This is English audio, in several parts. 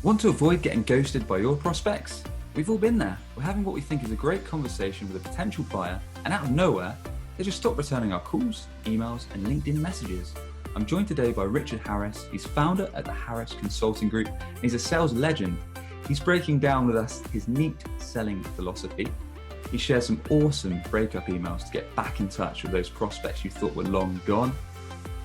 Want to avoid getting ghosted by your prospects? We've all been there. We're having what we think is a great conversation with a potential buyer, and out of nowhere, they just stop returning our calls, emails, and LinkedIn messages. I'm joined today by Richard Harris. He's founder at the Harris Consulting Group, and he's a sales legend. He's breaking down with us his neat selling philosophy. He shares some awesome breakup emails to get back in touch with those prospects you thought were long gone.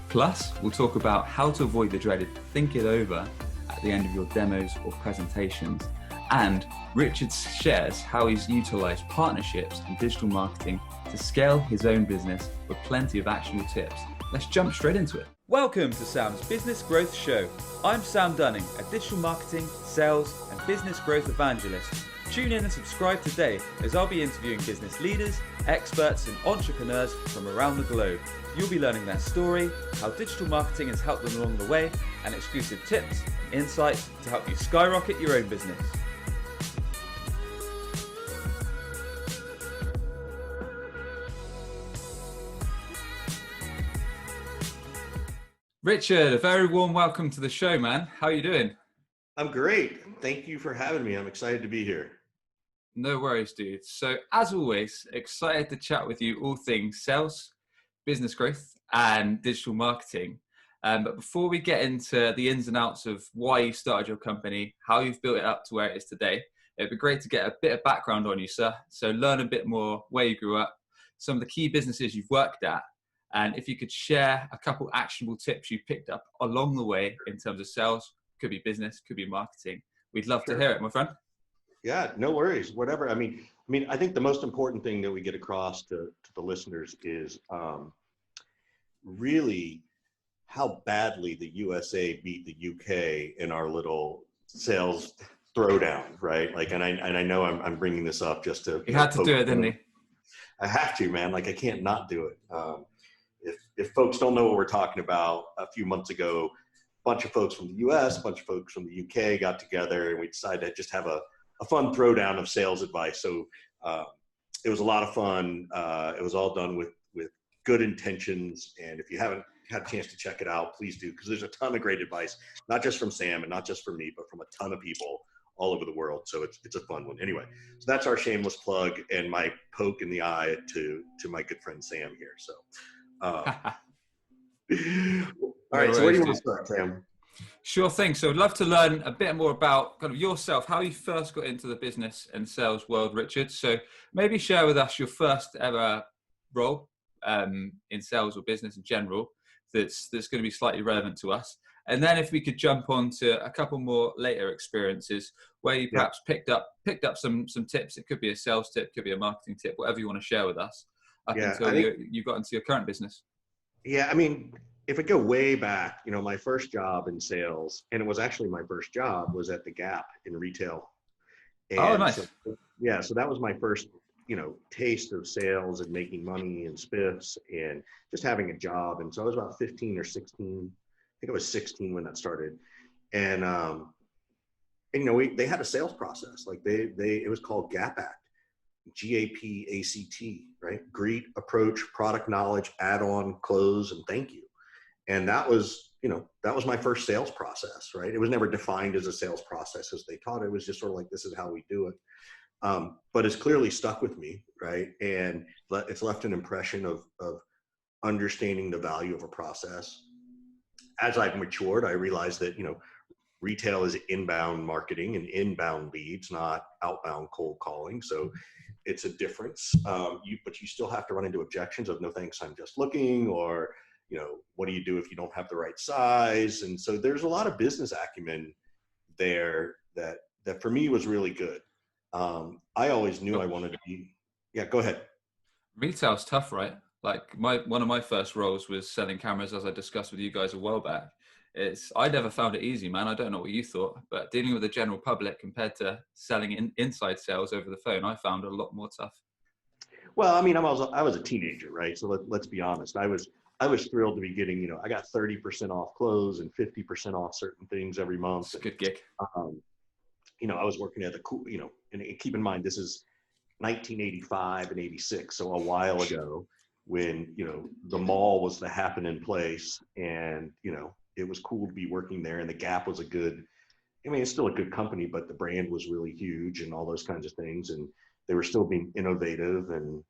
Plus, we'll talk about how to avoid the dreaded think it over at the end of your demos or presentations. And Richard shares how he's utilized partnerships and digital marketing to scale his own business with plenty of actionable tips. Let's jump straight into it. Welcome to Sam's Business Growth Show. I'm Sam Dunning, a digital marketing, sales, and business growth evangelist. Tune in and subscribe today as I'll be interviewing business leaders, experts, and entrepreneurs from around the globe. You'll be learning their story, how digital marketing has helped them along the way, and exclusive tips and insights to help you skyrocket your own business. Richard, a very warm welcome to the show, man. How are you doing? I'm great. Thank you for having me. I'm excited to be here. No worries, dude. So as always, excited to chat with you all things sales, business growth, and digital marketing. But before we get into the ins and outs of why you started your company, how you've built it up to where it is today, it'd be great to get a bit of background on you, sir. So learn a bit more where you grew up, some of the key businesses you've worked at, and if you could share a couple actionable tips you picked up along the way in terms of sales, could be business, could be marketing. We'd love to hear it, my friend. Yeah, no worries. Whatever. I mean, I think the most important thing that we get across to the listeners is really how badly the USA beat the UK in our little sales throwdown, right? Like, and I know I'm bringing this up just to. You had to do it, didn't you? I have to, man. Like, I can't not do it. If folks don't know what we're talking about, a few months ago, a bunch of folks from the US, a bunch of folks from the UK got together, and we decided to just have a fun throwdown of sales advice. So it was a lot of fun. It was all done with good intentions. And if you haven't had a chance to check it out, please do, because there's a ton of great advice, not just from Sam and not just from me, but from a ton of people all over the world. So it's a fun one. Anyway, so that's our shameless plug and my poke in the eye to my good friend Sam here. So all right, so where do you want to start, Sam? Sure thing. So I'd love to learn a bit more about kind of yourself, how you first got into the business and sales world, Richard. So maybe share with us your first ever role in sales or business in general that's going to be slightly relevant to us. And then if we could jump on to a couple more later experiences where you perhaps picked up some tips. It could be a sales tip, could be a marketing tip, whatever you want to share with us up until you got into your current business. Yeah, I mean, if I go way back, my first job in sales, and it was actually my first job, was at the Gap in retail. And oh, nice. So that was my first, taste of sales and making money and spiffs and just having a job. And so I was about 15 or 16. I think I was 16 when that started. And they had a sales process. Like it was called GAP Act. GAPACT, right? Greet, approach, product knowledge, add on, close, and thank you. And that was my first sales process, right? It was never defined as a sales process as they taught it. It was just sort of like, this is how we do it. But it's clearly stuck with me, right? And it's left an impression of understanding the value of a process. As I've matured, I realized that, retail is inbound marketing and inbound leads, not outbound cold calling. So it's a difference. But you still have to run into objections of no thanks, I'm just looking, or, what do you do if you don't have the right size? And so there's a lot of business acumen there that for me was really good. I always knew I wanted to be, go ahead. Retail's tough, right? Like one of my first roles was selling cameras, as I discussed with you guys a while back. I never found it easy, man. I don't know what you thought, but dealing with the general public compared to selling inside sales over the phone, I found a lot more tough. Well, I mean, I was a teenager, right? So let's be honest. I was thrilled to be getting, I got 30% off clothes and 50% off certain things every month. It's a good gig. I was working at the cool, and keep in mind, this is 1985 and 86. So a while ago when, the mall was the happening place and, it was cool to be working there, and the Gap was a good I mean, it's still a good company, but the brand was really huge and all those kinds of things. And they were still being innovative. And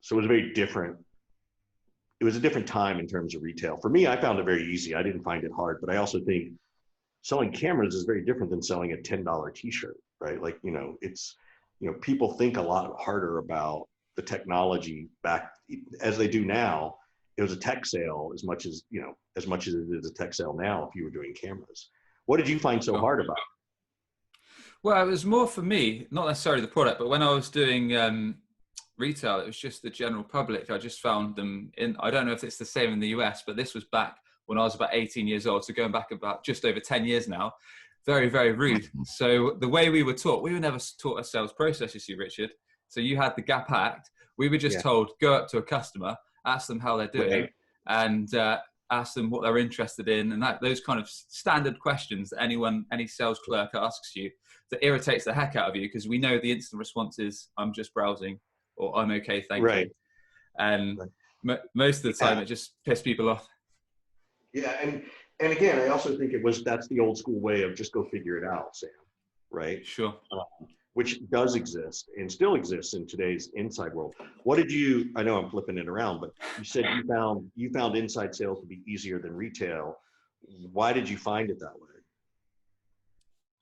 so it was very different. It was a different time in terms of retail. For me, I found it very easy. I didn't find it hard, but I also think selling cameras is very different than selling a $10 t-shirt, right? Like, people think a lot harder about the technology back as they do now. It was a tech sale as much as it is a tech sale now if you were doing cameras. What did you find so hard about it? Well, it was more for me, not necessarily the product, but when I was doing retail, it was just the general public. I just found them I don't know if it's the same in the US, but this was back when I was about 18 years old. So going back about just over 10 years now, very, very rude. So the way we were taught, we were never taught a sales process, you see, Richard. So you had the gap act. We were just told, go up to a customer, ask them how they're doing, Right. and ask them what they're interested in. And those kind of standard questions that any sales clerk asks you that irritates the heck out of you, because we know the instant response is, I'm just browsing, or I'm okay, thank you. And most of the time, it just pissed people off. Yeah, and again, I also think that's the old school way of just go figure it out, Sam. Right? Sure. Which does exist and still exists in today's inside world. I know I'm flipping it around, but you said you found inside sales to be easier than retail. Why did you find it that way?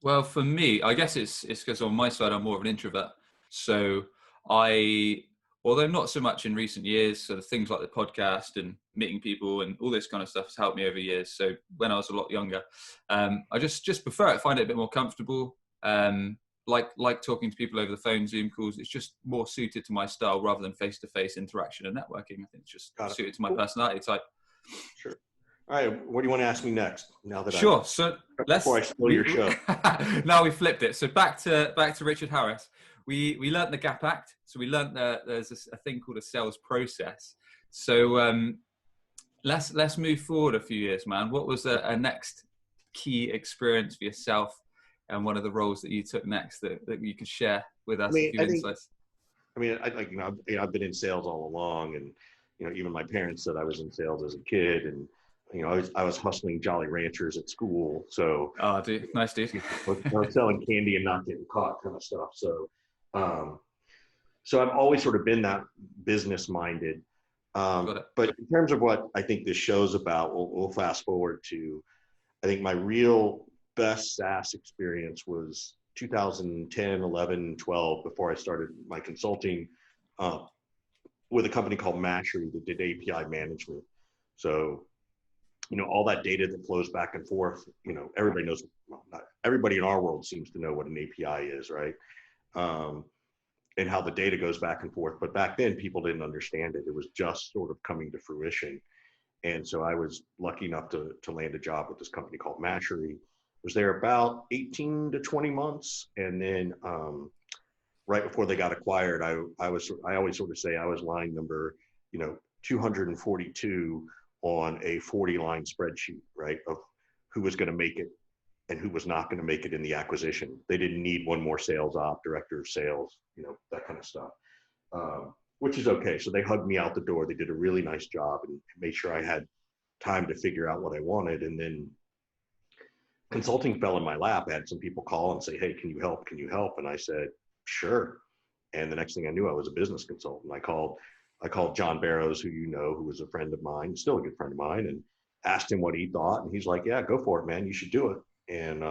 Well, for me, I guess it's because on my side, I'm more of an introvert. So although not so much in recent years, so things like the podcast and meeting people and all this kind of stuff has helped me over years. So when I was a lot younger, I just prefer it, find it a bit more comfortable. Like talking to people over the phone, Zoom calls. It's just more suited to my style rather than face-to-face interaction and networking. I think it's just suited to my personality type. Sure. All right. What do you want to ask me next? Now that sure. So before I steal your show. Now we flipped it. So back to Richard Harris. We learned the gap act. So we learned that there's a thing called a sales process. So let's move forward a few years, man. What was a next key experience for yourself, and one of the roles that you took next that you could share with us? A few insights. I've been in sales all along, and even my parents said I was in sales as a kid, and I was hustling Jolly Ranchers at school. So dude, nice dude. I was selling candy and not getting caught, kind of stuff. So so I've always sort of been that business minded. But in terms of what I think this show's about, we'll fast forward to, I think my real best SaaS experience was 2010, 11, 12, before I started my consulting with a company called Mashery that did API management. So, all that data that flows back and forth, everybody knows, not everybody in our world seems to know what an API is, right? And how the data goes back and forth. But back then, people didn't understand it. It was just sort of coming to fruition. And so I was lucky enough to land a job with this company called Mashery. Was there about 18 to 20 months. And then right before they got acquired, I always sort of say I was line number, 242 on a 40-line spreadsheet, right, of who was going to make it and who was not going to make it in the acquisition. They didn't need one more sales op, director of sales, that kind of stuff, which is okay. So they hugged me out the door. They did a really nice job and made sure I had time to figure out what I wanted. And then consulting fell in my lap. I had some people call and say, hey, can you help? Can you help? And I said, sure. And the next thing I knew, I was a business consultant. I called John Barrows, who was a friend of mine, still a good friend of mine, and asked him what he thought. And he's like, yeah, go for it, man. You should do it. And,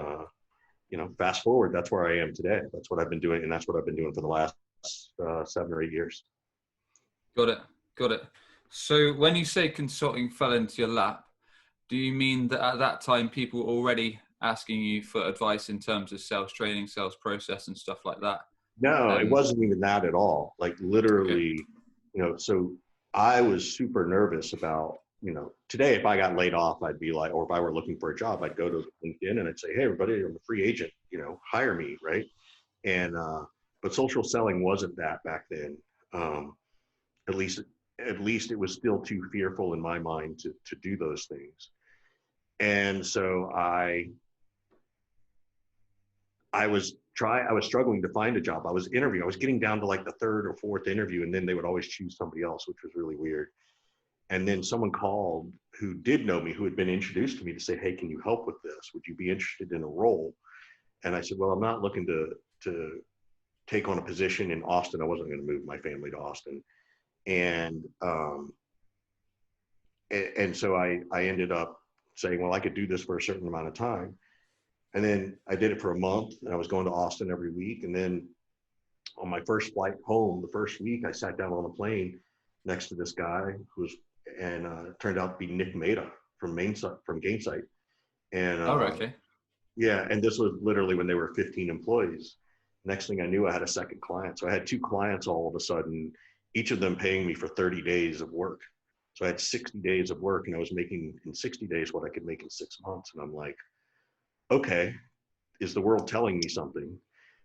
fast forward, that's where I am today. That's what I've been doing. And that's what I've been doing for the last 7 or 8 years. Got it. So when you say consulting fell into your lap, do you mean that at that time people were already asking you for advice in terms of sales training, sales process and stuff like that? No, it wasn't even that at all. Like literally, so I was super nervous about, today, if I got laid off, I'd be like, or if I were looking for a job, I'd go to LinkedIn and I'd say, hey, everybody, I'm a free agent, hire me. Right. And, but social selling wasn't that back then. At least it was still too fearful in my mind to do those things. And so I was struggling to find a job. I was interviewing. I was getting down to like the third or fourth interview, and then they would always choose somebody else, which was really weird. And then someone called who did know me, who had been introduced to me, to say, hey, can you help with this? Would you be interested in a role? And I said, well, I'm not looking to take on a position in Austin. I wasn't going to move my family to Austin. And so I ended up saying, well, I could do this for a certain amount of time. And then I did it for a month, and I was going to Austin every week. And then on my first flight home, the first week, I sat down on a plane next to this guy and it turned out to be Nick Maida from Gainsight. And Oh, right, okay. yeah, and this was literally when they were 15 employees. Next thing I knew, I had a second client. So I had two clients all of a sudden, each of them paying me for 30 days of work. So I had 60 days of work, and I was making in 60 days what I could make in 6 months. And I'm like, okay, is the world telling me something?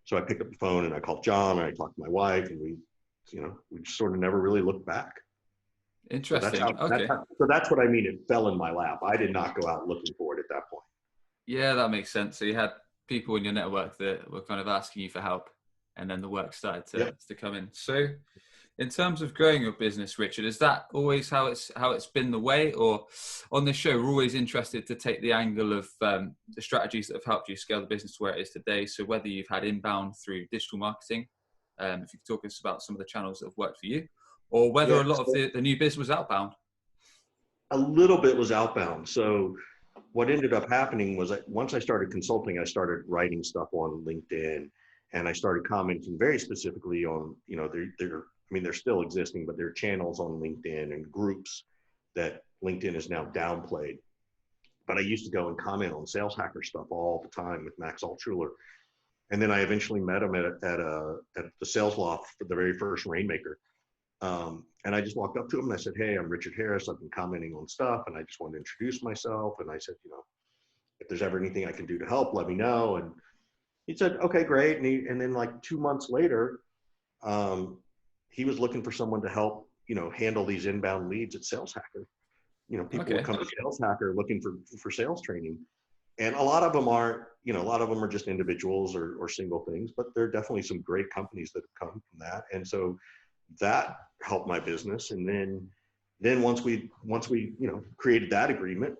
So I picked up the phone and I called John, and I talked to my wife, and we just sort of never really looked back. Interesting. Okay. So that's what I mean. It fell in my lap. I did not go out looking for it at that point. Yeah, that makes sense. So you had people in your network that were kind of asking you for help, and then the work started to come in. So in terms of growing your business, Richard, is that always how it's been the way? Or on this show, we're always interested to take the angle of the strategies that have helped you scale the business to where it is today. So whether you've had inbound through digital marketing, if you could talk us about some of the channels that have worked for you, or whether a lot of the new business was outbound. A little bit was outbound. So what ended up happening was that once I started consulting, I started writing stuff on LinkedIn, and I started commenting very specifically on, they're still existing, but there are channels on LinkedIn and groups that LinkedIn is now downplayed. But I used to go and comment on sales hacker stuff all the time with Max Altschuler. And then I eventually met him at the sales loft for the very first Rainmaker. And I just walked up to him and I said, hey, I'm Richard Harris. I've been commenting on stuff, and I just wanted to introduce myself. And I said, if there's ever anything I can do to help, let me know. And he said, okay, great. And then like 2 months later, he was looking for someone to help, handle these inbound leads at Sales Hacker. People would come to Sales Hacker looking for sales training. And a lot of them aren't, a lot of them are just individuals or single things, but there are definitely some great companies that have come from that. And so that helped my business. And then once we created that agreement,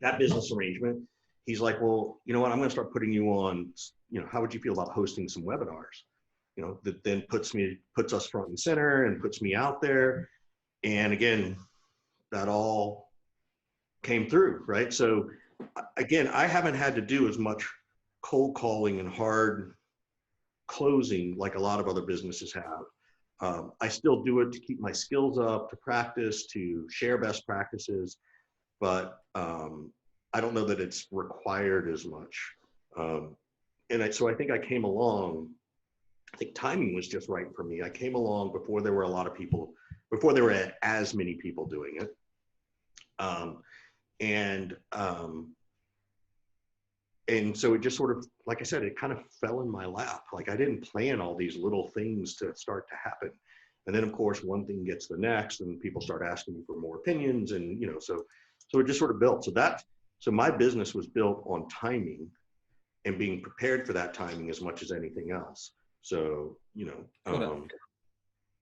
that business arrangement, he's like, well, you know what, I'm going to start putting you on, how would you feel about hosting some webinars? That then puts us front and center and puts me out there. And again, that all came through, right? So again, I haven't had to do as much cold calling and hard closing like a lot of other businesses have. I still do it to keep my skills up, to practice, to share best practices, but I don't know that it's required as much. So I think I came along, I think timing was just right for me. I came along before there were before there were as many people doing it. And so it just sort of, like I said, it kind of fell in my lap. Like I didn't plan all these little things to start to happen. And then of course, one thing gets the next, and people start asking me for more opinions. And, so it just sort of built. So my business was built on timing and being prepared for that timing as much as anything else. So,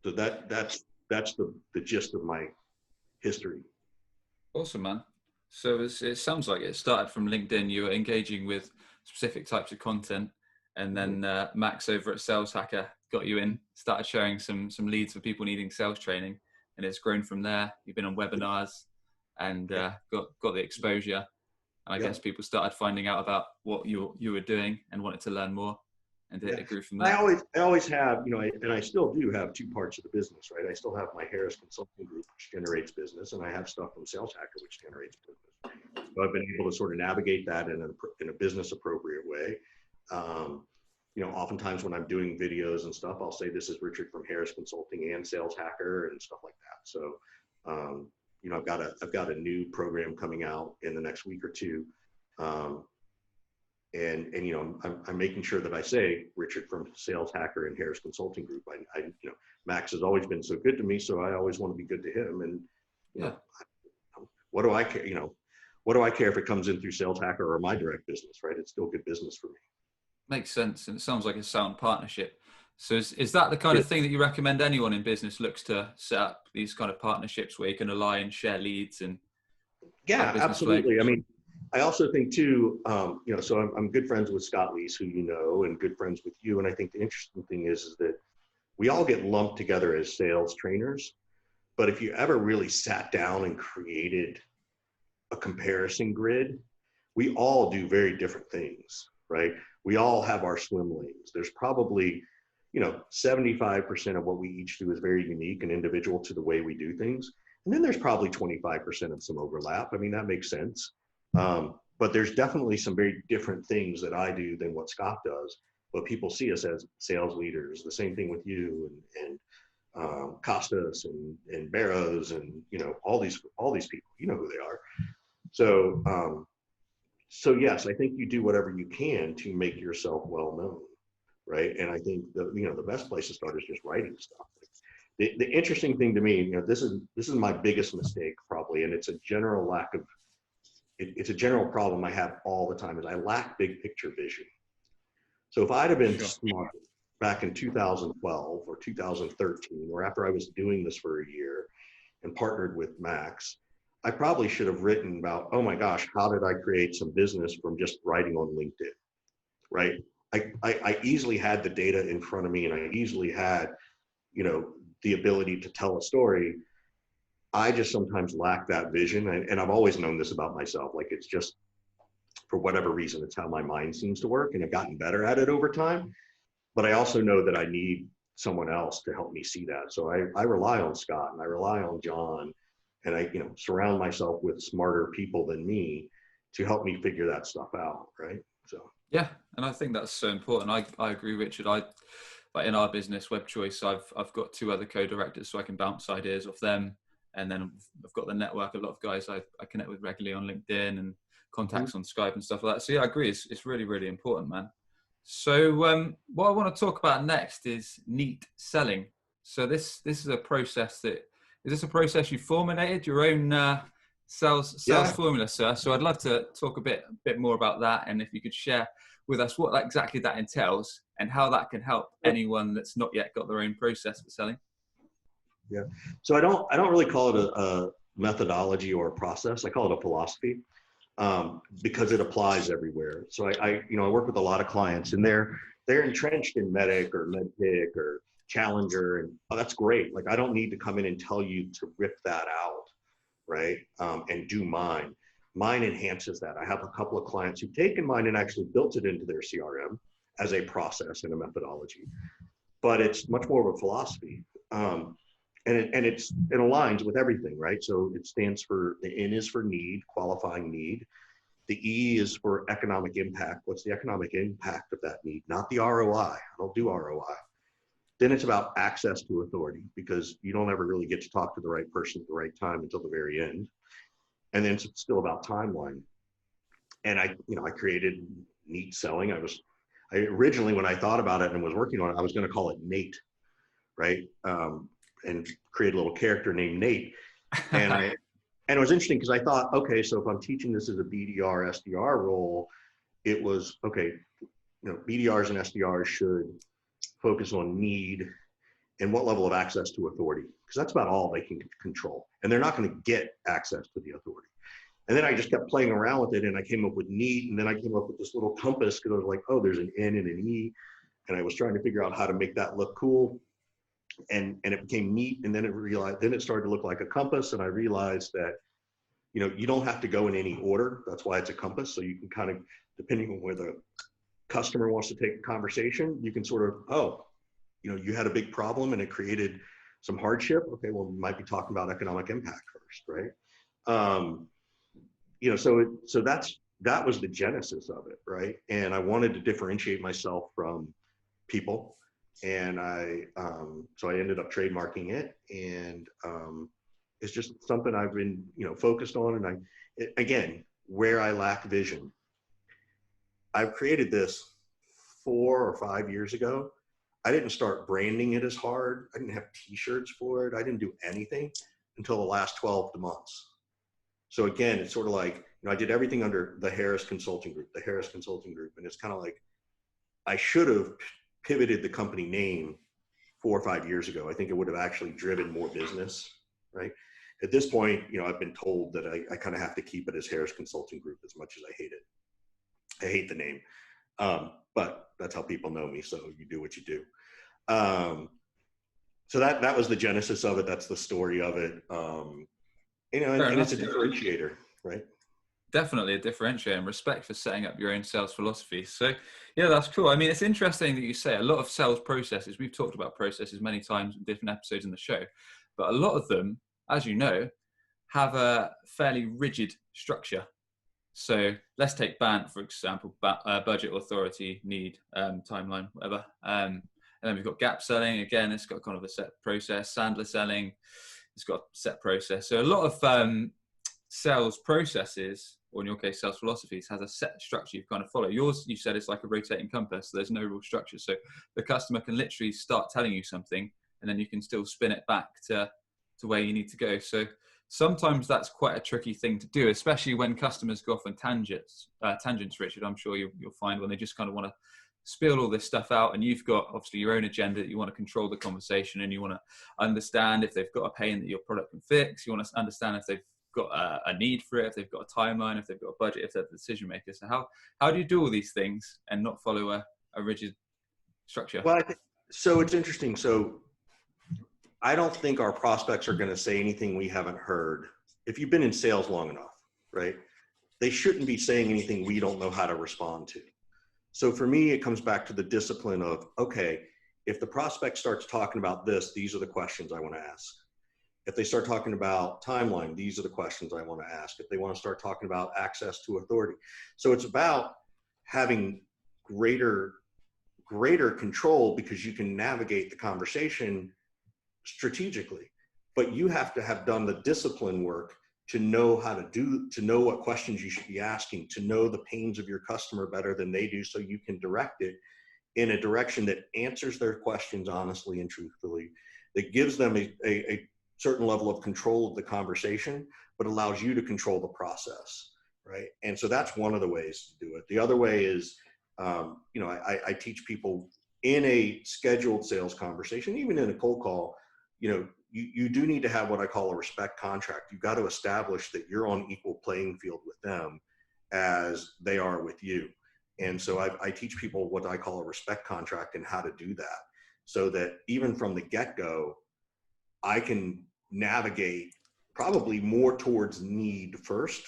so that's the gist of my history. Awesome, man. So it sounds like it started from LinkedIn. You were engaging with specific types of content, and then Max over at Sales Hacker got you in, started sharing some leads for people needing sales training, and it's grown from there. You've been on webinars and got the exposure, and I guess people started finding out about what you were doing and wanted to learn more, and it grew from there. I always have, and I still do have two parts of the business, right? I still have my Harris Consulting Group, which generates business, and I have stuff from Sales Hacker, which generates business. So I've been able to sort of navigate that in a business appropriate way. Oftentimes when I'm doing videos and stuff, I'll say, this is Richard from Harris Consulting and Sales Hacker and stuff like that. So, I've got a new program coming out in the next week or two. I'm making sure that I say Richard from Sales Hacker and Harris Consulting Group. Max has always been so good to me, so I always want to be good to him. And what do I care? What do I care if it comes in through Sales Hacker or my direct business, right? It's still good business for me. Makes sense, and it sounds like a sound partnership. So is that the kind Yeah, of thing that you recommend anyone in business looks to set up these kind of partnerships where you can ally and share leads and have yeah, business flow? absolutely. I mean, I also think too, so I'm good friends with Scott Leese, who you know, and good friends with you. And I think the interesting thing is that we all get lumped together as sales trainers. But if you ever really sat down and created a comparison grid, we all do very different things, right? We all have our swim lanes. There's probably, 75% of what we each do is very unique and individual to the way we do things. And then there's probably 25% of some overlap. I mean, that makes sense. But there's definitely some very different things that I do than what Scott does. But people see us as sales leaders. The same thing with you and Costas and Barrows and all these people. You know who they are. So yes, I think you do whatever you can to make yourself well known, right? And I think the best place to start is just writing stuff. The interesting thing to me, this is my biggest mistake probably, and it's a general lack of it's a general problem I have all the time, is I lack big picture vision. So if I'd have been Sure. smart back in 2012 or 2013, or after I was doing this for a year and partnered with Max, I probably should have written about, oh my gosh, how did I create some business from just writing on LinkedIn, right? I easily had the data in front of me, and I easily had, the ability to tell a story. I just sometimes lack that vision. And I've always known this about myself. Like, it's just, for whatever reason, it's how my mind seems to work. And I've gotten better at it over time. But I also know that I need someone else to help me see that. So I rely on Scott and I rely on John, and I surround myself with smarter people than me to help me figure that stuff out, right? So Yeah, and I think that's so important. I agree, Richard. Like in our business, Web Choice, I've got two other co-directors, so I can bounce ideas off them. And then I've got the network, a lot of guys I connect with regularly on LinkedIn and mhm. contacts on Skype and stuff like that. So yeah, I agree. It's really, really important, man. So what I want to talk about next is neat selling. So this is a process is this a process you formulated your own sales Yeah. formula, sir? So I'd love to talk a bit more about that, and if you could share with us what exactly that entails and how that can help anyone that's not yet got their own process for selling. Yeah. So I don't really call it a methodology or a process. I call it a philosophy, because it applies everywhere. So I work with a lot of clients, and they're entrenched in medic or medpic or challenger, and that's great. Like, I don't need to come in and tell you to rip that out, right? And do mine. Mine enhances that. I have a couple of clients who've taken mine and actually built it into their CRM as a process and a methodology, but it's much more of a philosophy. And it aligns with everything, right? So it stands for, the N is for need, qualifying need. The E is for economic impact. What's the economic impact of that need? Not the ROI. I don't do ROI. Then it's about access to authority, because you don't ever really get to talk to the right person at the right time until the very end. And then it's still about timeline. And I created neat selling. I originally, when I thought about it and was working on it, I was going to call it Nate, right? And create a little character named Nate. And it was interesting because I thought, okay, so if I'm teaching this as a BDR, SDR role, it was, okay, BDRs and SDRs should focus on need and what level of access to authority, because that's about all they can control. And they're not going to get access to the authority. And then I just kept playing around with it, and I came up with need, and then I came up with this little compass, because I was like, oh, there's an N and an E, and I was trying to figure out how to make that look cool. And it became neat, and then it started to look like a compass, and I realized that you don't have to go in any order. That's why it's a compass. So you can kind of, depending on where the customer wants to take the conversation, you can sort of, you had a big problem and it created some hardship. Okay, well, we might be talking about economic impact first, right? So that was the genesis of it, right? And I wanted to differentiate myself from people, and so I ended up trademarking it, and it's just something I've been focused on. And again, where I lack vision, I've created this 4 or 5 years ago. I didn't start branding it as hard. I didn't have t-shirts for it. I didn't do anything until the last 12 months. So again, it's sort of like, I did everything under the Harris Consulting Group, and it's kind of like, I should have pivoted the company name 4 or 5 years ago, I think it would have actually driven more business, right? At this point, I've been told that I kind of have to keep it as Harris Consulting Group as much as I hate it. I hate the name, but that's how people know me. So you do what you do. So that was the genesis of it. That's the story of it. And it's a differentiator, right? Definitely a differentiator, and respect for setting up your own sales philosophy. So yeah, that's cool. I mean, it's interesting that you say a lot of sales processes, we've talked about processes many times in different episodes in the show, but a lot of them, as you know, have a fairly rigid structure. So let's take BANT, for example, budget, authority, need, timeline, whatever. And then we've got gap selling. Again, it's got kind of a set process. Sandler selling, it's got a set process. So a lot of sales processes, or in your case, sales philosophies, has a set structure you kind of follow. Yours, you said, it's like a rotating compass. So there's no real structure. So the customer can literally start telling you something, and then you can still spin it back to where you need to go. So sometimes that's quite a tricky thing to do, especially when customers go off on tangents, Richard. I'm sure you'll find when they just kind of want to spill all this stuff out, and you've got obviously your own agenda that you want to control the conversation, and you want to understand if they've got a pain that your product can fix. You want to understand if they've got a need for it, if they've got a timeline, if they've got a budget, if they're the decision maker. So how do you do all these things and not follow a rigid structure? Well, so it's interesting. So I don't think our prospects are going to say anything we haven't heard. If you've been in sales long enough, right, they shouldn't be saying anything we don't know how to respond to. So for me, it comes back to the discipline of, okay, if the prospect starts talking about this, these are the questions I want to ask. If they start talking about timeline, these are the questions I want to ask. If they want to start talking about access to authority. So it's about having greater control, because you can navigate the conversation strategically, but you have to have done the discipline work to know what questions you should be asking, to know the pains of your customer better than they do, so you can direct it in a direction that answers their questions honestly and truthfully, that gives them a certain level of control of the conversation, but allows you to control the process, right? And so that's one of the ways to do it. The other way is, I teach people in a scheduled sales conversation, even in a cold call, you do need to have what I call a respect contract. You've got to establish that you're on equal playing field with them as they are with you. And so I teach people what I call a respect contract and how to do that, so that even from the get-go, I can navigate probably more towards need first.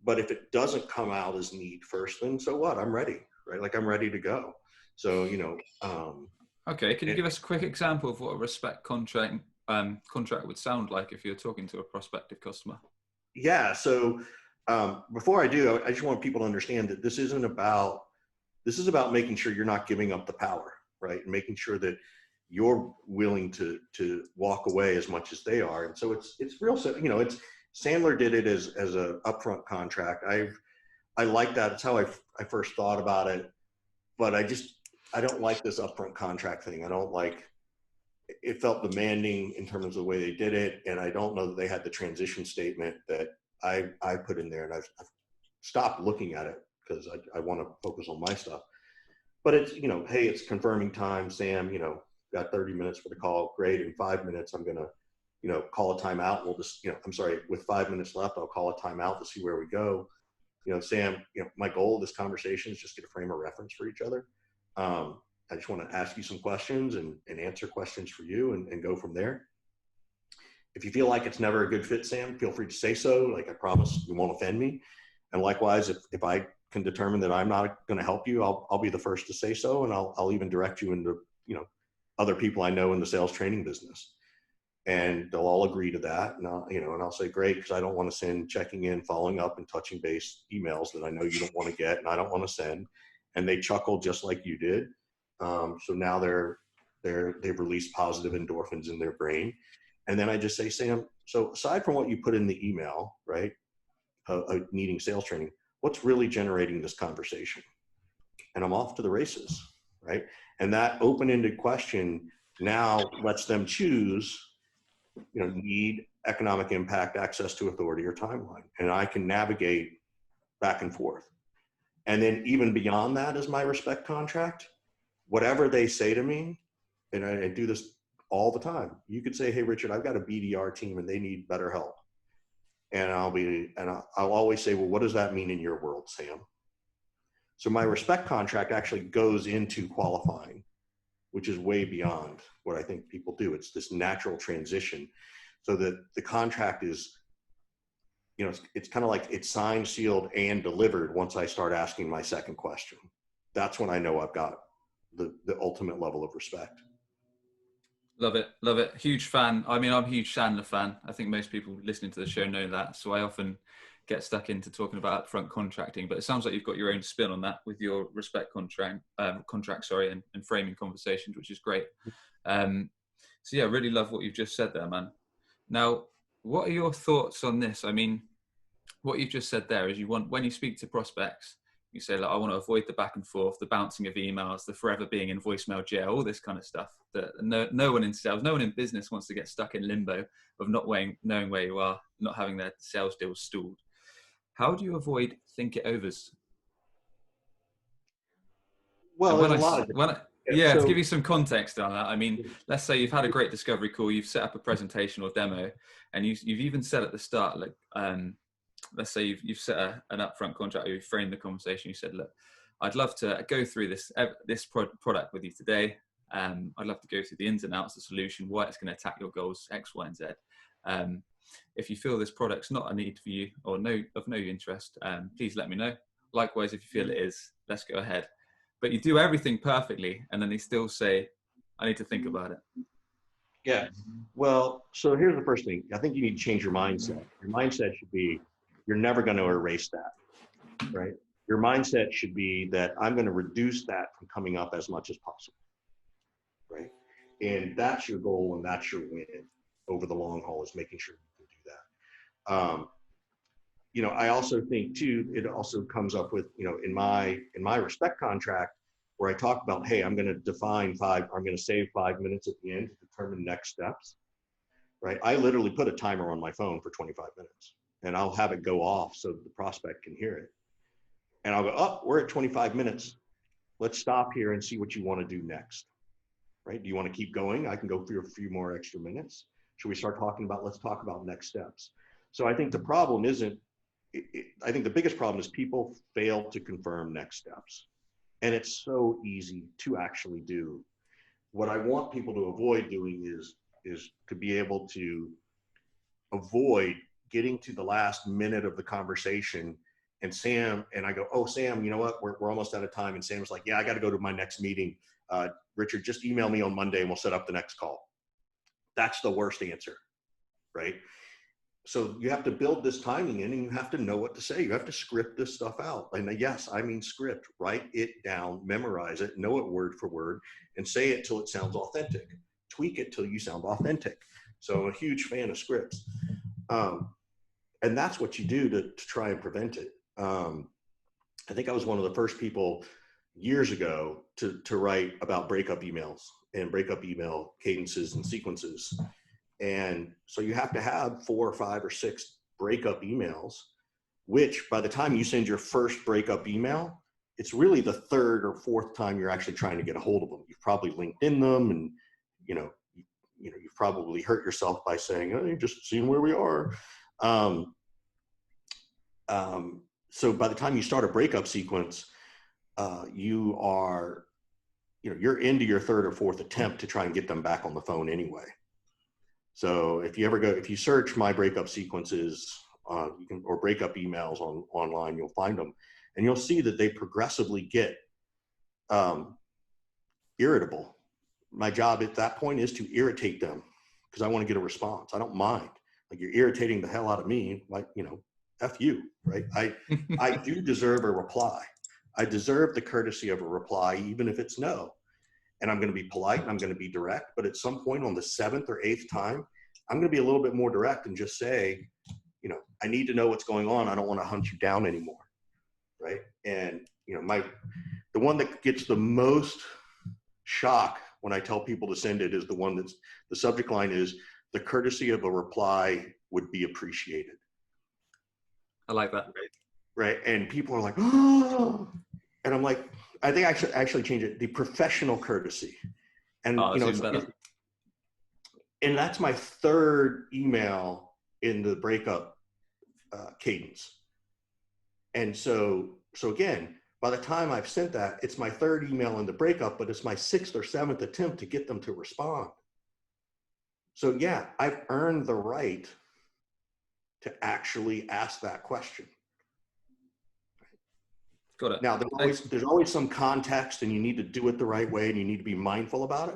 But if it doesn't come out as need first, then so what? I'm ready, right? Like, I'm ready to go. So, okay. Can you give us a quick example of what a respect contract would sound like if you're talking to a prospective customer? Yeah. So before I do, I just want people to understand that this is about making sure you're not giving up the power, right? And making sure that you're willing to walk away as much as they are. And so it's real, Sandler did it as an upfront contract. I like that. It's how I first thought about it, but I don't like this upfront contract thing. I don't like, it felt demanding in terms of the way they did it. And I don't know that they had the transition statement that I put in there, and I've stopped looking at it because I want to focus on my stuff. But it's, hey, it's confirming time, Sam, got 30 minutes for the call. Great. In 5 minutes, I'm going to, call a timeout. We'll just, with 5 minutes left, I'll call a timeout to see where we go. Sam, my goal of this conversation is just get a frame of reference for each other. I just want to ask you some questions and answer questions for you and go from there. If you feel like it's never a good fit, Sam, feel free to say so. Like, I promise you won't offend me. And likewise, if I can determine that I'm not going to help you, I'll be the first to say so. And I'll even direct you into, other people I know in the sales training business. And they'll all agree to that. And I'll say, great, because I don't want to send checking in, following up, and touching base emails that I know you don't want to get and I don't want to send. And they chuckle just like you did. So now they've released positive endorphins in their brain. And then I just say, Sam, so aside from what you put in the email, right, needing sales training, what's really generating this conversation? And I'm off to the races, right? And that open-ended question now lets them choose, need, economic impact, access to authority, or timeline. And I can navigate back and forth. And then even beyond that is my respect contract. whatever they say to me, and I do this all the time. You could say, hey, Richard, I've got a BDR team and they need better help. And I'll always say, well, what does that mean in your world, Sam? So my respect contract actually goes into qualifying, which is way beyond what I think people do. It's this natural transition so that the contract is, it's kind of like it's signed, sealed, and delivered once I start asking my second question. That's when I know I've got the ultimate level of respect. Love it. Love it. Huge fan. I mean, I'm a huge Chandler fan. I think most people listening to the show know that. So I often get stuck into talking about upfront contracting, but it sounds like you've got your own spin on that with your respect contract, and framing conversations, which is great. So yeah, really love what you've just said there, man. Now, what are your thoughts on this? I mean, what you've just said there is when you speak to prospects, you say, like, I want to avoid the back and forth, the bouncing of emails, the forever being in voicemail jail, all this kind of stuff. That no one in sales, no one in business wants to get stuck in limbo of not knowing where you are, not having their sales deals stalled. How do you avoid think it overs? Well, there's a lot of to give you some context on that, I mean, let's say you've had a great discovery call, you've set up a presentation or demo, and you've even said at the start, like, let's say you've set an upfront contract, or you framed the conversation. You said, look, I'd love to go through this product with you today. I'd love to go through the ins and outs, the solution, why it's going to attack your goals, X, Y, and Z. If you feel this product's not a need for you or of no interest, please let me know. Likewise, if you feel it is, let's go ahead. But you do everything perfectly, and then they still say, I need to think about it. Yeah. Well, so here's the first thing. I think you need to change your mindset. Your mindset should be, you're never going to erase that, right? Your mindset should be that I'm going to reduce that from coming up as much as possible, right? And that's your goal, and that's your win over the long haul, is making sure you can do that. I also think too, it also comes up with, in my respect contract, where I talk about, hey, I'm going to save 5 minutes at the end to determine next steps, right? I literally put a timer on my phone for 25 minutes. And I'll have it go off so the prospect can hear it. And I'll go, oh, we're at 25 minutes. Let's stop here and see what you want to do next, right? Do you want to keep going? I can go through a few more extra minutes. Should we start let's talk about next steps. So I think the problem I think the biggest problem is people fail to confirm next steps. And it's so easy to actually do. What I want people to avoid doing is to be able to avoid getting to the last minute of the conversation, and I go, oh, Sam, you know what? We're almost out of time. And Sam's like, yeah, I got to go to my next meeting. Richard, just email me on Monday and we'll set up the next call. That's the worst answer, right? So you have to build this timing in, and you have to know what to say. You have to script this stuff out. And yes, I mean script. Write it down, memorize it, know it word for word, and say it till it sounds authentic. Tweak it till you sound authentic. So I'm a huge fan of scripts. And that's what you do to try and prevent it. I think I was one of the first people years ago to write about breakup emails and breakup email cadences and sequences. And so you have to have 4 or 5 or 6 breakup emails, which by the time you send your first breakup email, it's really the 3rd or 4th time you're actually trying to get a hold of them. You've probably linked in them, and you've probably hurt yourself by saying, hey, just seeing where we are. So by the time you start a breakup sequence, you're into your 3rd or 4th attempt to try and get them back on the phone anyway. So if you search my breakup sequences, or breakup emails online, you'll find them, and you'll see that they progressively get irritable. My job at that point is to irritate them, because I want to get a response. I don't mind. Like, you're irritating the hell out of me. Like, F you, right? I do deserve a reply. I deserve the courtesy of a reply, even if it's no. And I'm going to be polite and I'm going to be direct. But at some point on the 7th or 8th time, I'm going to be a little bit more direct and just say, I need to know what's going on. I don't want to hunt you down anymore, right? And the one that gets the most shock when I tell people to send it is the one that's, the subject line is, the courtesy of a reply would be appreciated. I like that. Right. And people are like, oh, and I'm like, I think I should actually change it. The professional courtesy. And, Oh, it's even better. And that's my third email in the breakup cadence. And so again, by the time I've sent that, it's my third email in the breakup, but it's my sixth or seventh attempt to get them to respond. So yeah, I've earned the right to actually ask that question. Got it. Now, there's always some context, and you need to do it the right way, and you need to be mindful about it,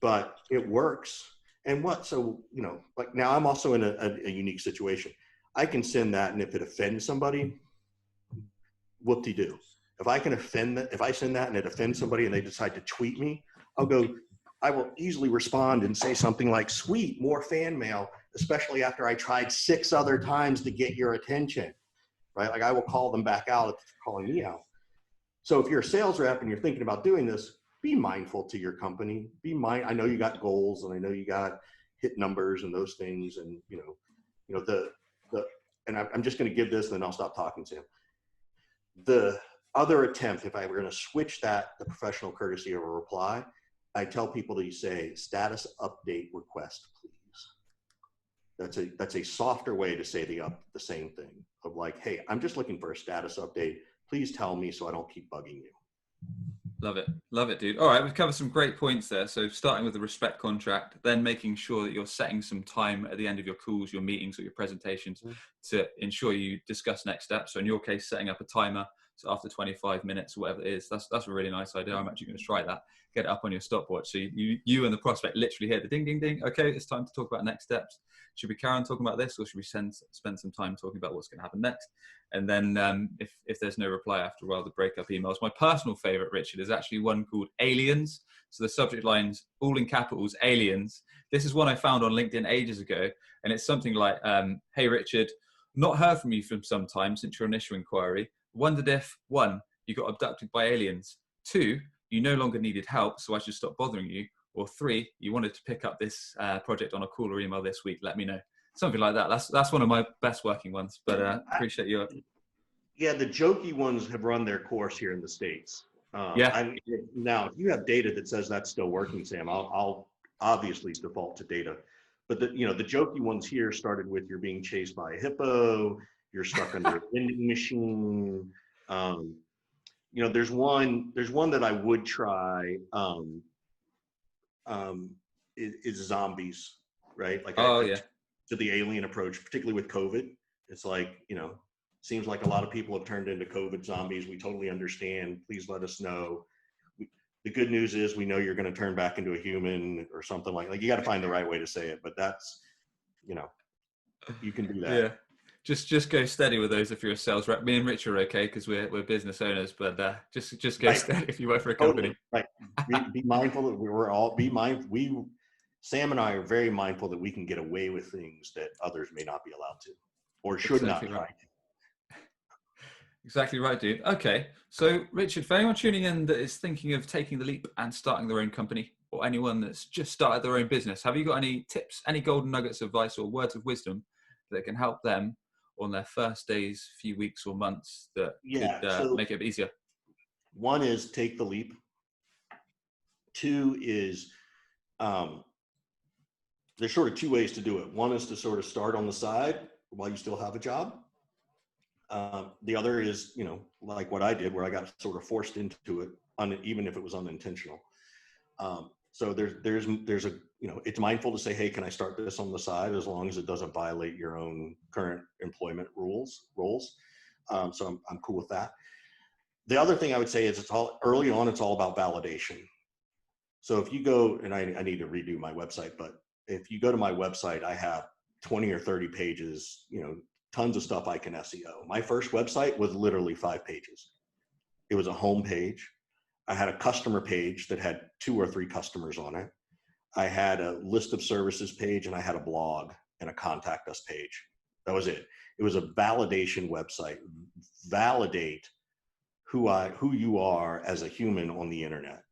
but it works. And so, like now I'm also in a unique situation. I can send that, and if it offends somebody, whoop-de-doo. If I send that and it offends somebody and they decide to tweet me, I will easily respond and say something like, sweet, more fan mail, especially after I tried 6 other times to get your attention, right? Like I will call them back out if they're calling me out. So if you're a sales rep and you're thinking about doing this, be mindful to your company. I know you got goals, and I know you got hit numbers and those things. And, and I'm just going to give this, and then I'll stop talking, Sam. The other attempt, if I were going to switch the professional courtesy of a reply, I tell people to say status update request, please. That's a softer way to say the same thing of like, hey, I'm just looking for a status update. Please tell me so I don't keep bugging you. Love it, dude. All right, we've covered some great points there. So starting with the respect contract, then making sure that you're setting some time at the end of your calls, your meetings, or your presentations to ensure you discuss next steps. So in your case, setting up a timer. So after 25 minutes or whatever it is, that's a really nice idea. I'm actually going to try that. Get it up on your stopwatch. So you and the prospect literally hear the ding, ding, ding. Okay, it's time to talk about next steps. Should we carry on talking about this, or should we spend some time talking about what's going to happen next? And then if there's no reply after a while, the breakup emails. My personal favorite, Richard, is actually one called Aliens. So the subject line's all in capitals, Aliens. This is one I found on LinkedIn ages ago. And it's something like, hey, Richard, not heard from you for some time since your initial inquiry. Wondered if, 1, you got abducted by aliens. 2, you no longer needed help, so I should stop bothering you. Or 3, you wanted to pick up this project on a call or email this week. Let me know. Something like that. That's one of my best working ones. But appreciate you. Yeah, the jokey ones have run their course here in the States. Now, if you have data that says that's still working, Sam, I'll obviously default to data. But the jokey ones here started with you're being chased by a hippo, you're stuck under a vending machine. There's one that I would try. Is zombies, right? Like to the alien approach, particularly with COVID. It's like, seems like a lot of people have turned into COVID zombies. We totally understand. Please let us know. The good news is we know you're going to turn back into a human or something like you got to find the right way to say it, but that's, you can do that. Yeah. Just go steady with those if you're a sales rep. Me and Rich are okay because we're business owners, but just go steady if you work for a company. Right. Be mindful that Sam and I are very mindful that we can get away with things that others may not be allowed to or should not try to. Exactly right, dude. Okay. So Richard, for anyone tuning in that is thinking of taking the leap and starting their own company, or anyone that's just started their own business, have you got any tips, any golden nuggets of advice or words of wisdom that can help them on their first days, few weeks or months that could make it easier? 1 is take the leap. 2 is there's sort of 2 ways to do it. 1 is to sort of start on the side while you still have a job. The other is, like what I did, where I got sort of forced into it, even if it was unintentional. So there's a, it's mindful to say, hey, can I start this on the side as long as it doesn't violate your own current employment roles. So I'm cool with that. The other thing I would say is early on, it's all about validation. So if you go, and I need to redo my website, but if you go to my website, I have 20 or 30 pages, tons of stuff I can SEO. My first website was literally 5 pages. It was a home page. I had a customer page that had 2 or 3 customers on it. I had a list of services page, and I had a blog and a contact us page. That was it. It was a validation website. Validate who you are as a human on the internet.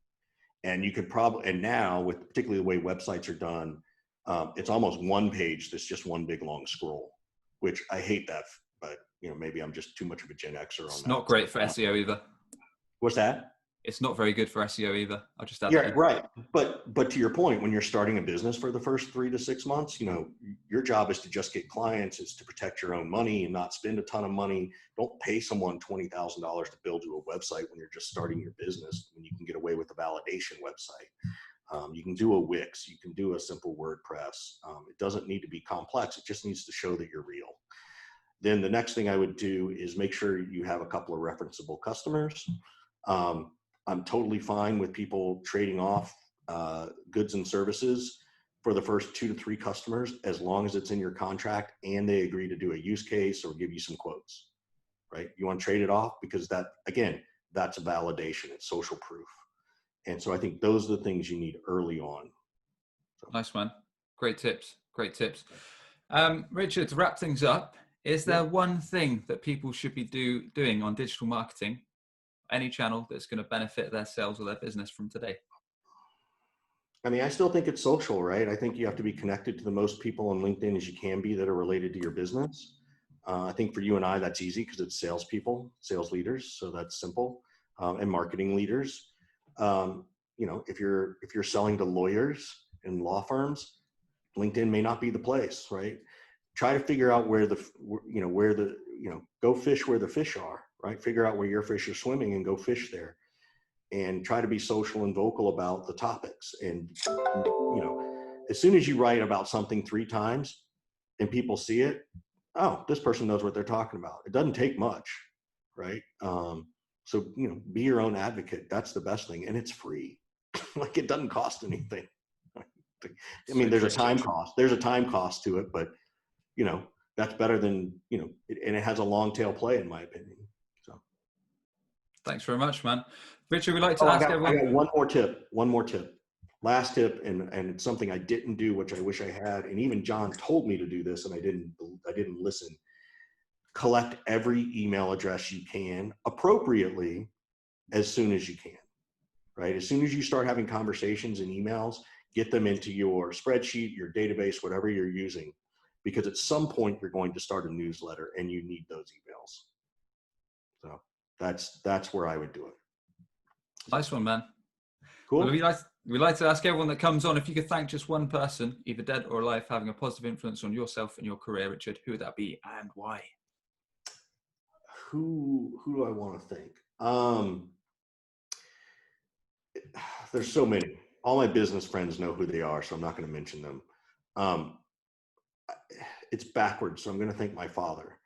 And you could and now with particularly the way websites are done, it's almost 1 page that's just one big long scroll, which I hate that, but maybe I'm just too much of a Gen Xer on that. It's not great for SEO either. What's that? it's not very good for SEO either. I'll just add that Yeah, in. right. But to your point, when you're starting a business for the first 3 to 6 months, your job is to just get clients, is to protect your own money and not spend a ton of money. Don't pay someone $20,000 to build you a website when you're just starting your business, when you can get away with a validation website. You can do a Wix, you can do a simple WordPress. It doesn't need to be complex. It just needs to show that you're real. Then the next thing I would do is make sure you have a couple of referenceable customers. I'm totally fine with people trading off goods and services for the first 2 to 3 customers, as long as it's in your contract and they agree to do a use case or give you some quotes, right? You want to trade it off because that, again, that's a validation. It's social proof. And so I think those are the things you need early on. So. Nice, man. Great tips. Great tips. Richard, to wrap things up, is there one thing that people should be doing on digital marketing, any channel, that's going to benefit their sales or their business from today? I mean, I still think it's social, right? I think you have to be connected to the most people on LinkedIn as you can be that are related to your business. I think for you and I, that's easy because it's salespeople, sales leaders. So that's simple. And marketing leaders. If you're selling to lawyers and law firms, LinkedIn may not be the place, right? Try to figure out go fish where the fish are, right? Figure out where your fish are swimming and go fish there, and try to be social and vocal about the topics. And, as soon as you write about something 3 times and people see it, oh, this person knows what they're talking about. It doesn't take much, right? So, be your own advocate. That's the best thing. And it's free. Like, it doesn't cost anything. I mean, there's a time cost. There's a time cost to it, but that's better than, and it has a long tail play, in my opinion. So. Thanks very much, man. Richard, we'd like to ask everyone. I got one more tip. Last tip, and it's something I didn't do, which I wish I had. And even John told me to do this, and I didn't listen. Collect every email address you can appropriately as soon as you can, right? As soon as you start having conversations and emails, get them into your spreadsheet, your database, whatever you're using, because at some point you're going to start a newsletter and you need those emails. So that's where I would do it. Nice one, man. Cool. Well, we'd like to ask everyone that comes on, if you could thank just one person, either dead or alive, having a positive influence on yourself and your career, Richard, who would that be and why? Who do I want to thank? There's so many. All my business friends know who they are, so I'm not going to mention them. It's backwards, so I'm going to thank my father.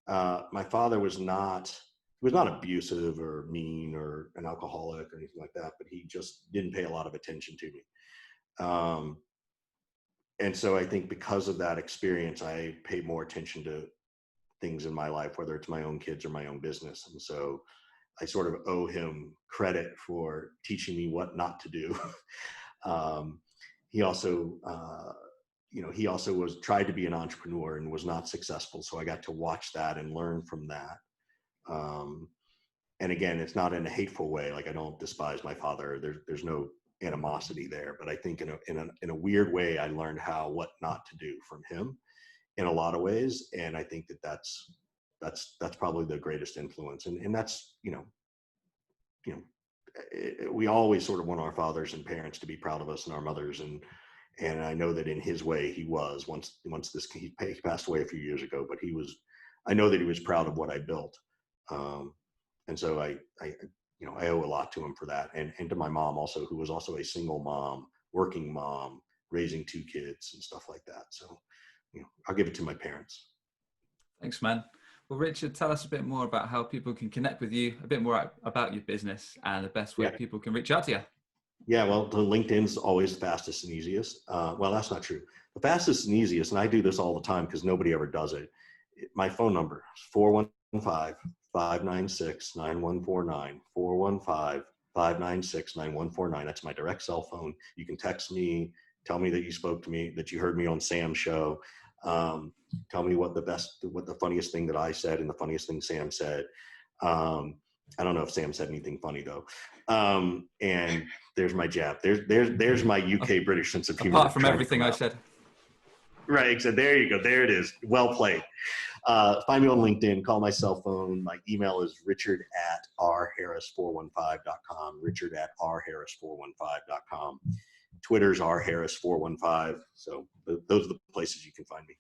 My father was not abusive or mean or an alcoholic or anything like that, but he just didn't pay a lot of attention to me. And so I think because of that experience, I pay more attention to things in my life, whether it's my own kids or my own business. And so I sort of owe him credit for teaching me what not to do. He also tried to be an entrepreneur and was not successful. So I got to watch that and learn from that. And again, it's not in a hateful way. Like, I don't despise my father. There's no animosity there, but I think in a weird way, I learned what not to do from him in a lot of ways. And I think that's probably the greatest influence. And that's, we always sort of want our fathers and parents to be proud of us and our mothers. And I know that in his way, he was once he passed away a few years ago, but I know that he was proud of what I built. And so I owe a lot to him for that. And to my mom also, who was also a single mom, working mom, raising 2 kids and stuff like that. So, I'll give it to my parents. Thanks, man. Well, Richard, tell us a bit more about how people can connect with you, a bit more about your business and the best way people can reach out to you. Yeah, well, the LinkedIn's always the fastest and easiest. Well, that's not true. The fastest and easiest, and I do this all the time because nobody ever does it. My phone number is 415-596-9149, 415-596-9149. That's my direct cell phone. You can text me, tell me that you spoke to me, that you heard me on Sam's show. Tell me what the funniest thing that I said and the funniest thing Sam said. I don't know if Sam said anything funny though. And there's my jab. There's my UK British sense of humor. Apart from everything I said. Right. So there you go. There it is. Well played. Find me on LinkedIn. Call my cell phone. My email is richard@rharris415.com. richard@rharris415.com. Twitter's rharris415. So those are the places you can find me.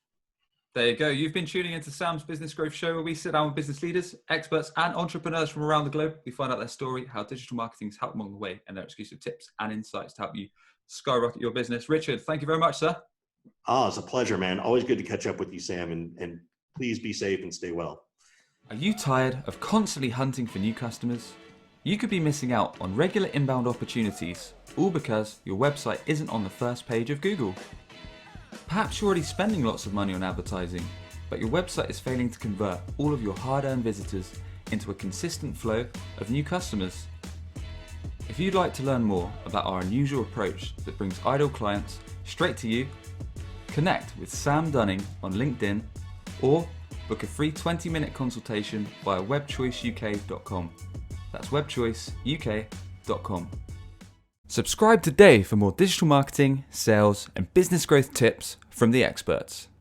There you go. You've been tuning into Sam's Business Growth Show, where we sit down with business leaders, experts, and entrepreneurs from around the globe. We find out their story, how digital marketing has helped them along the way, and their exclusive tips and insights to help you skyrocket your business. Richard, thank you very much, sir. Oh, it's a pleasure, man. Always good to catch up with you, Sam, and please be safe and stay well. Are you tired of constantly hunting for new customers? You could be missing out on regular inbound opportunities, all because your website isn't on the first page of Google. Perhaps you're already spending lots of money on advertising, but your website is failing to convert all of your hard-earned visitors into a consistent flow of new customers. If you'd like to learn more about our unusual approach that brings idle clients straight to you, connect with Sam Dunning on LinkedIn or book a free 20-minute consultation via webchoiceuk.com. That's webchoiceuk.com. Subscribe today for more digital marketing, sales, and business growth tips from the experts.